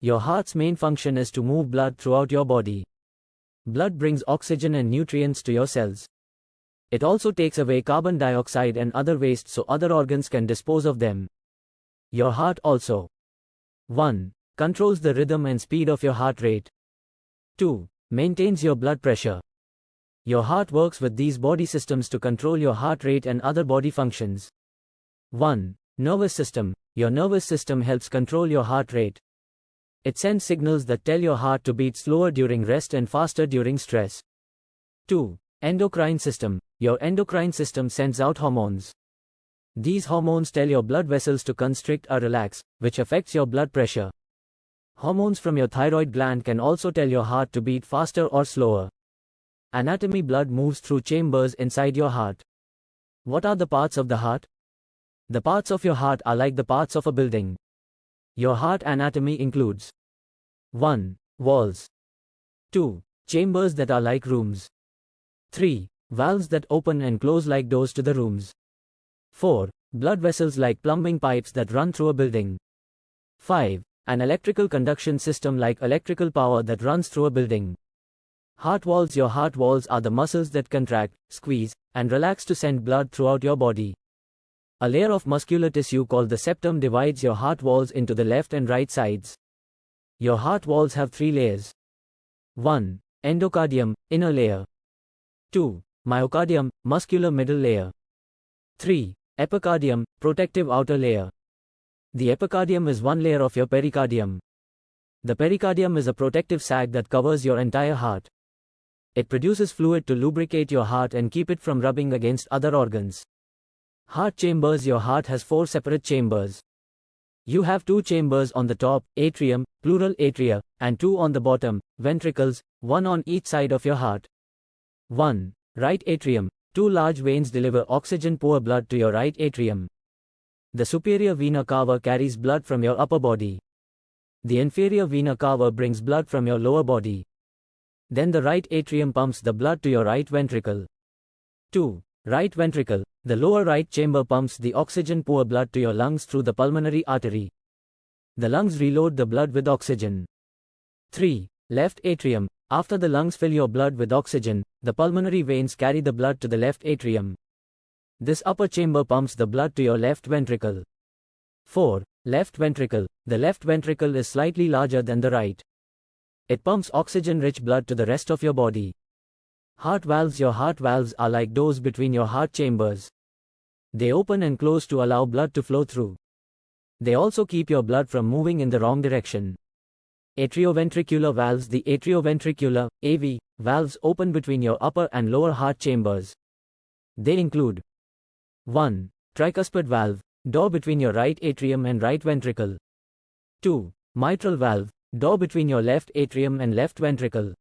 Your heart's main function is to move blood throughout your body. Blood brings oxygen and nutrients to your cells. It also takes away carbon dioxide and other waste so other organs can dispose of them. Your heart also 1. Controls the rhythm and speed of your heart rate. 2. Maintains your blood pressure. Your heart works with these body systems to control your heart rate and other body functions. 1. Nervous system. Your nervous system helps control your heart rate. It sends signals that tell your heart to beat slower during rest and faster during stress. 2. Endocrine system. Your endocrine system sends out hormones. These hormones tell your blood vessels to constrict or relax, which affects your blood pressure. Hormones from your thyroid gland can also tell your heart to beat faster or slower. Anatomy. Blood moves through chambers inside your heart. What are the parts of the heart? The parts of your heart are like the parts of a building. Your heart anatomy includes 1. Walls. 2. Chambers that are like rooms. 3. Valves that open and close like doors to the rooms. 4. Blood vessels like plumbing pipes that run through a building. 5. An electrical conduction system like electrical power that runs through a building. Heart walls. Your heart walls are the muscles that contract, squeeze, and relax to send blood throughout your body. A layer of muscular tissue called the septum divides your heart walls into the left and right sides. Your heart walls have 3 layers. 1. Endocardium, inner layer. 2. Myocardium, muscular middle layer. 3. Epicardium, protective outer layer. The epicardium is one layer of your pericardium. The pericardium is a protective sac that covers your entire heart. It produces fluid to lubricate your heart and keep it from rubbing against other organs. Heart chambers. Your heart has 4 separate chambers. You have 2 chambers on the top, atrium, plural atria, and 2 on the bottom, ventricles, 1 on each side of your heart. 1. Right atrium. 2 large veins deliver oxygen-poor blood to your right atrium. The superior vena cava carries blood from your upper body. The inferior vena cava brings blood from your lower body. Then the right atrium pumps the blood to your right ventricle. 2. Right ventricle. The lower right chamber pumps the oxygen-poor blood to your lungs through the pulmonary artery. The lungs reload the blood with oxygen. 3. Left atrium. After the lungs fill your blood with oxygen, the pulmonary veins carry the blood to the left atrium. This upper chamber pumps the blood to your left ventricle. 4. Left ventricle. The left ventricle is slightly larger than the right. It pumps oxygen-rich blood to the rest of your body. Heart valves. Your heart valves are like doors between your heart chambers. They open and close to allow blood to flow through. They also keep your blood from moving in the wrong direction. Atrioventricular valves. The atrioventricular AV valves open between your upper and lower heart chambers. They include 1. Tricuspid valve, door between your right atrium and right ventricle. 2. Mitral valve, door between your left atrium and left ventricle.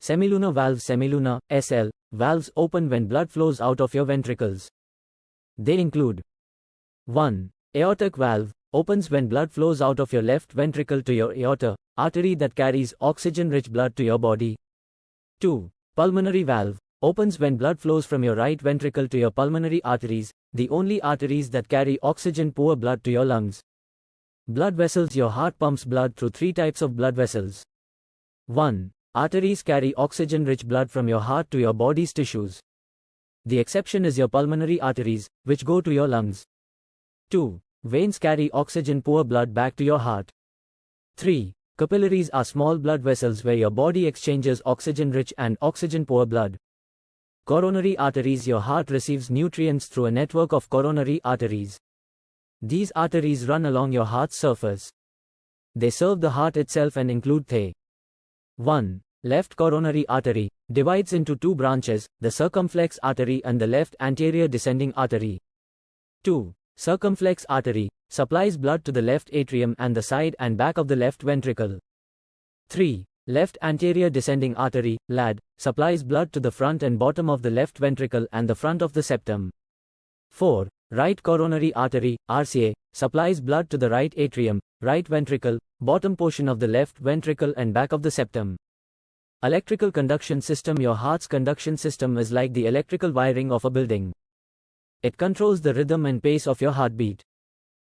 Semilunar valve. Semilunar SL valves open when blood flows out of your ventricles. They include 1. Aortic valve, opens when blood flows out of your left ventricle to your aorta, artery that carries oxygen-rich blood to your body. 2. Pulmonary valve, opens when blood flows from your right ventricle to your pulmonary arteries, the only arteries that carry oxygen-poor blood to your lungs. Blood vessels. Your heart pumps blood through 3 types of blood vessels. 1. Arteries carry oxygen-rich blood from your heart to your body's tissues. The exception is your pulmonary arteries, which go to your lungs. 2. Veins carry oxygen-poor blood back to your heart. 3. Capillaries are small blood vessels where your body exchanges oxygen-rich and oxygen-poor blood. Coronary arteries. Your heart receives nutrients through a network of coronary arteries. These arteries run along your heart's surface. They serve the heart itself and include 1. Left coronary artery, divides into 2 branches, the circumflex artery and the left anterior descending artery. 2. Circumflex artery, supplies blood to the left atrium and the side and back of the left ventricle. 3. Left anterior descending artery, LAD, supplies blood to the front and bottom of the left ventricle and the front of the septum. 4. Right coronary artery, RCA, supplies blood to the right atrium, right ventricle, bottom portion of the left ventricle and back of the septum. Electrical conduction system. Your heart's conduction system is like the electrical wiring of a building. It controls the rhythm and pace of your heartbeat.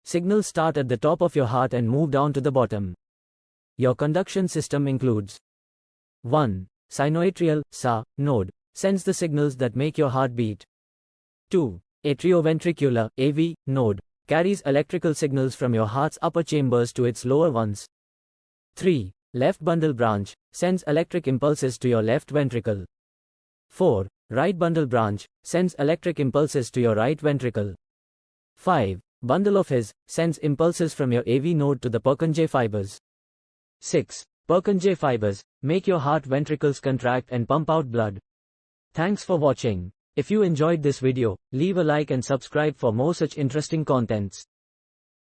Signals start at the top of your heart and move down to the bottom. Your conduction system includes 1. Sinoatrial (SA) node, sends the signals that make your heart beat. 2. Atrioventricular (AV) node, carries electrical signals from your heart's upper chambers to its lower ones. 3. Left bundle branch, sends electric impulses to your left ventricle. 4. Right bundle branch, sends electric impulses to your right ventricle. 5. Bundle of His, sends impulses from your AV node to the Purkinje fibers. 6. Purkinje fibers, make your heart ventricles contract and pump out blood. Thanks for watching. If you enjoyed this video, leave a like and subscribe for more such interesting contents.